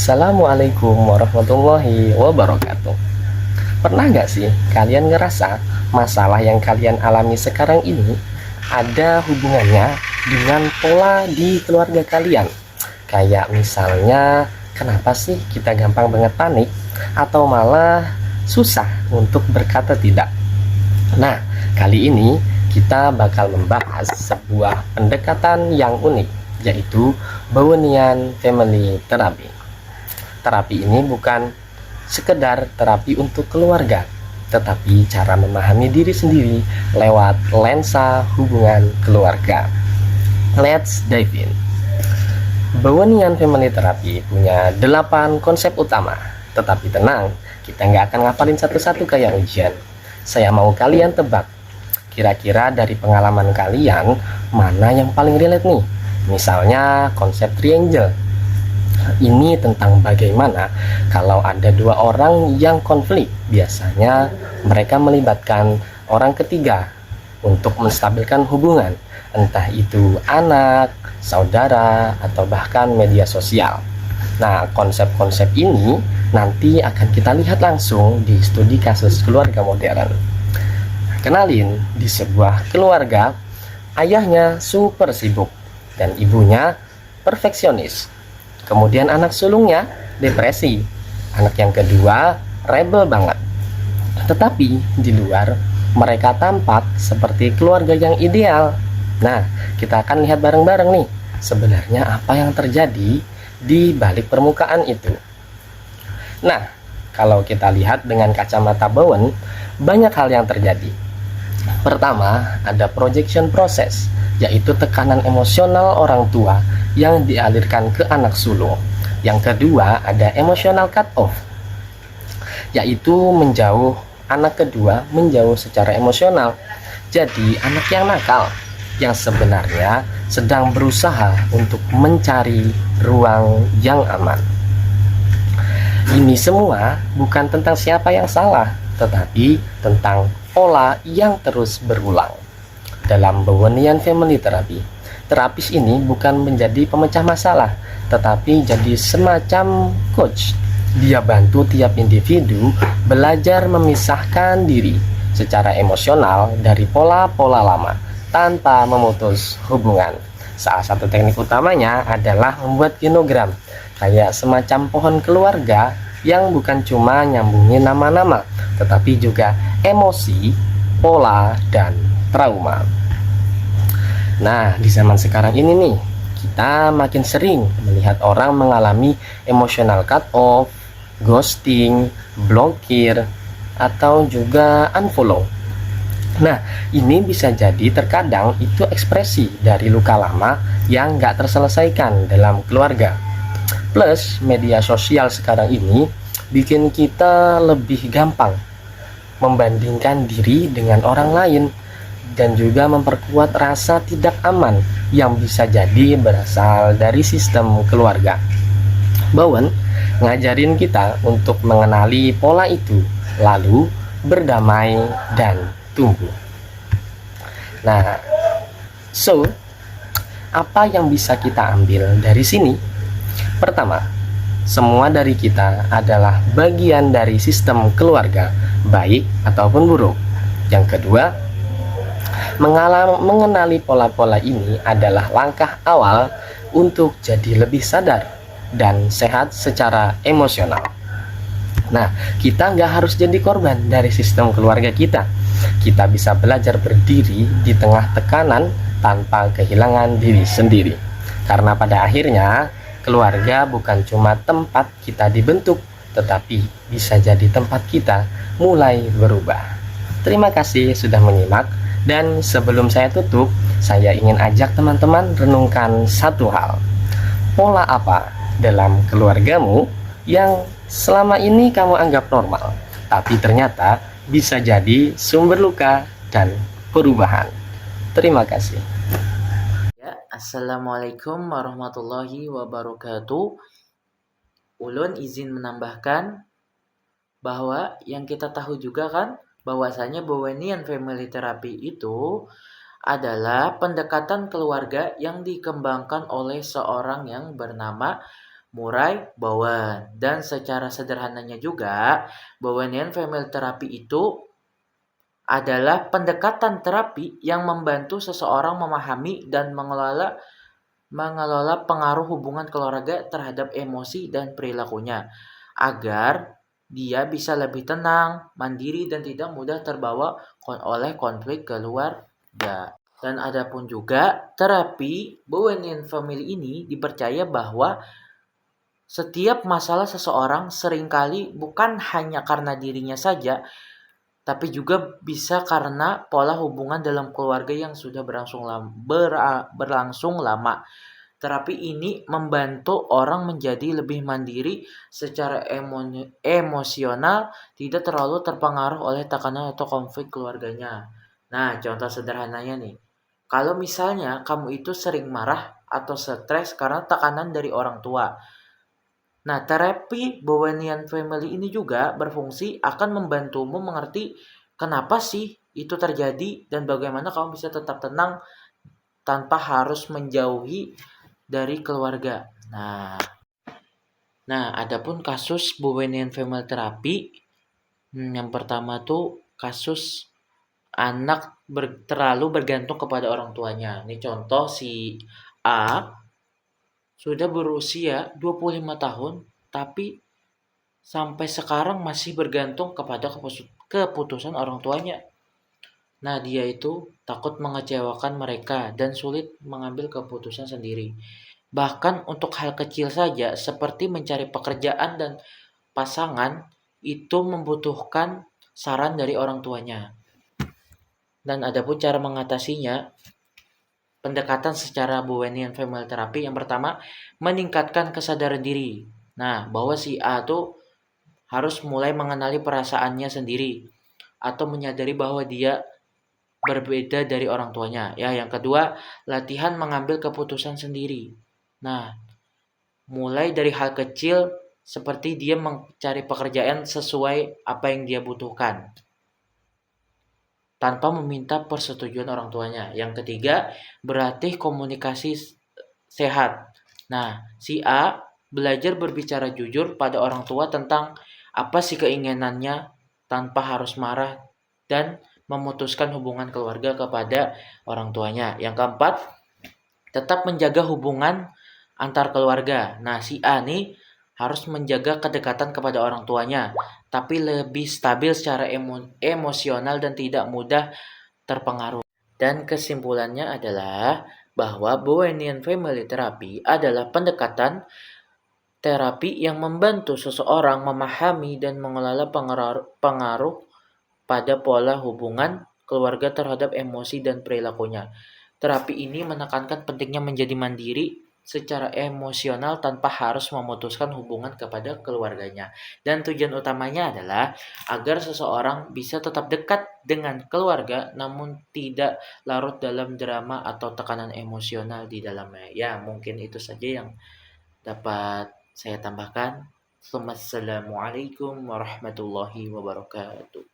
Assalamualaikum warahmatullahi wabarakatuh. Pernah nggak sih kalian ngerasa masalah yang kalian alami sekarang ini ada hubungannya dengan pola di keluarga kalian? Kayak misalnya, kenapa sih kita gampang banget panik atau malah susah untuk berkata tidak? Nah, kali ini kita bakal membahas sebuah pendekatan yang unik, yaitu Bowenian Family Therapy. Terapi ini bukan sekedar terapi untuk keluarga, tetapi cara memahami diri sendiri lewat lensa hubungan keluarga. Let's dive in. Bowenian Family Therapy punya 8 konsep utama, tetapi tenang, kita nggak akan ngapalin satu-satu kayak ujian. Saya mau kalian tebak, kira-kira dari pengalaman kalian, mana yang paling relate nih? Misalnya konsep triangle. Ini tentang bagaimana kalau ada dua orang yang konflik, biasanya mereka melibatkan orang ketiga untuk menstabilkan hubungan, entah itu anak, saudara, atau bahkan media sosial. Nah, konsep-konsep ini nanti akan kita lihat langsung di studi kasus keluarga modern. Kenalin, di sebuah keluarga, ayahnya super sibuk dan ibunya perfeksionis. Kemudian anak sulungnya depresi. Anak yang kedua rebel banget. Tetapi di luar mereka tampak seperti keluarga yang ideal. Nah, kita akan lihat bareng-bareng nih, sebenarnya apa yang terjadi di balik permukaan itu. Nah, kalau kita lihat dengan kacamata Bowen, banyak hal yang terjadi. Pertama, ada projection process, yaitu tekanan emosional orang tua yang dialirkan ke anak sulung. Yang kedua, ada emotional cut off, yaitu anak kedua menjauh secara emosional. Jadi anak yang nakal, yang sebenarnya sedang berusaha untuk mencari ruang yang aman. Ini semua bukan tentang siapa yang salah, tetapi tentang pola yang terus berulang. Dalam Bowenian Family Therapy, terapis ini bukan menjadi pemecah masalah, tetapi jadi semacam coach. Dia bantu tiap individu belajar memisahkan diri secara emosional dari pola-pola lama tanpa memutus hubungan. Salah satu teknik utamanya adalah membuat genogram, kayak semacam pohon keluarga yang bukan cuma nyambungin nama-nama, tetapi juga emosi, pola, dan trauma. Nah, di zaman sekarang ini nih, kita makin sering melihat orang mengalami emotional cut off, ghosting, blokir, atau juga unfollow. Nah, ini bisa jadi terkadang itu ekspresi dari luka lama yang nggak terselesaikan dalam keluarga. Plus, media sosial sekarang ini bikin kita lebih gampang membandingkan diri dengan orang lain, dan juga memperkuat rasa tidak aman yang bisa jadi berasal dari sistem keluarga. Bowen ngajarin kita untuk mengenali pola itu, lalu berdamai dan tumbuh. Nah, apa yang bisa kita ambil dari sini? Pertama, semua dari kita adalah bagian dari sistem keluarga, baik ataupun buruk. Yang kedua, mengenali pola-pola ini adalah langkah awal untuk jadi lebih sadar dan sehat secara emosional. Nah, kita nggak harus jadi korban dari sistem keluarga kita. Kita bisa belajar berdiri di tengah tekanan tanpa kehilangan diri sendiri. Karena pada akhirnya, keluarga bukan cuma tempat kita dibentuk, tetapi bisa jadi tempat kita mulai berubah. Terima kasih sudah menyimak. Dan sebelum saya tutup, saya ingin ajak teman-teman renungkan satu hal. Pola apa dalam keluargamu yang selama ini kamu anggap normal, tapi ternyata bisa jadi sumber luka dan perubahan. Terima kasih. Ya, Assalamualaikum warahmatullahi wabarakatuh. Ulun izin menambahkan bahwa yang kita tahu juga kan bahwasanya Bowenian Family Therapy itu adalah pendekatan keluarga yang dikembangkan oleh seorang yang bernama Murai Bowen. Dan secara sederhananya juga, Bowenian Family Therapy itu adalah pendekatan terapi yang membantu seseorang memahami dan mengelola pengaruh hubungan keluarga terhadap emosi dan perilakunya, agar dia bisa lebih tenang, mandiri, dan tidak mudah terbawa oleh konflik keluarga. Dan adapun juga terapi Bowenian Family ini dipercaya bahwa setiap masalah seseorang seringkali bukan hanya karena dirinya saja, tapi juga bisa karena pola hubungan dalam keluarga yang sudah berlangsung lama. Terapi ini membantu orang menjadi lebih mandiri secara emosional, tidak terlalu terpengaruh oleh tekanan atau konflik keluarganya. Nah, contoh sederhananya nih. Kalau misalnya kamu itu sering marah atau stres karena tekanan dari orang tua. Nah, terapi Bowenian Family ini juga berfungsi akan membantumu mengerti kenapa sih itu terjadi dan bagaimana kamu bisa tetap tenang tanpa harus menjauhi dari keluarga. Nah, adapun kasus Bowenian Family Therapy, yang pertama tuh kasus anak terlalu bergantung kepada orang tuanya. Ini contoh si A sudah berusia 25 tahun, tapi sampai sekarang masih bergantung kepada keputusan orang tuanya. Nah, dia itu takut mengecewakan mereka dan sulit mengambil keputusan sendiri. Bahkan untuk hal kecil saja seperti mencari pekerjaan dan pasangan itu membutuhkan saran dari orang tuanya. Dan adapun cara mengatasinya, pendekatan secara Bowenian Family Therapy yang pertama, meningkatkan kesadaran diri. Nah, bahwa si A tuh harus mulai mengenali perasaannya sendiri atau menyadari bahwa dia berbeda dari orang tuanya. Ya, yang kedua, latihan mengambil keputusan sendiri. Nah, mulai dari hal kecil seperti dia mencari pekerjaan sesuai apa yang dia butuhkan tanpa meminta persetujuan orang tuanya. Yang ketiga, berlatih komunikasi sehat. Nah, si A belajar berbicara jujur pada orang tua tentang apa sih keinginannya tanpa harus marah dan memutuskan hubungan keluarga kepada orang tuanya. Yang keempat, tetap menjaga hubungan antar keluarga. Nah, si A nih harus menjaga kedekatan kepada orang tuanya, tapi lebih stabil secara emosional dan tidak mudah terpengaruh. Dan kesimpulannya adalah bahwa Bowenian Family Therapy adalah pendekatan terapi yang membantu seseorang memahami dan mengelola pengaruh pada pola hubungan keluarga terhadap emosi dan perilakunya. Terapi ini menekankan pentingnya menjadi mandiri secara emosional tanpa harus memutuskan hubungan kepada keluarganya. Dan tujuan utamanya adalah agar seseorang bisa tetap dekat dengan keluarga namun tidak larut dalam drama atau tekanan emosional di dalamnya. Ya, mungkin itu saja yang dapat saya tambahkan. Assalamualaikum warahmatullahi wabarakatuh.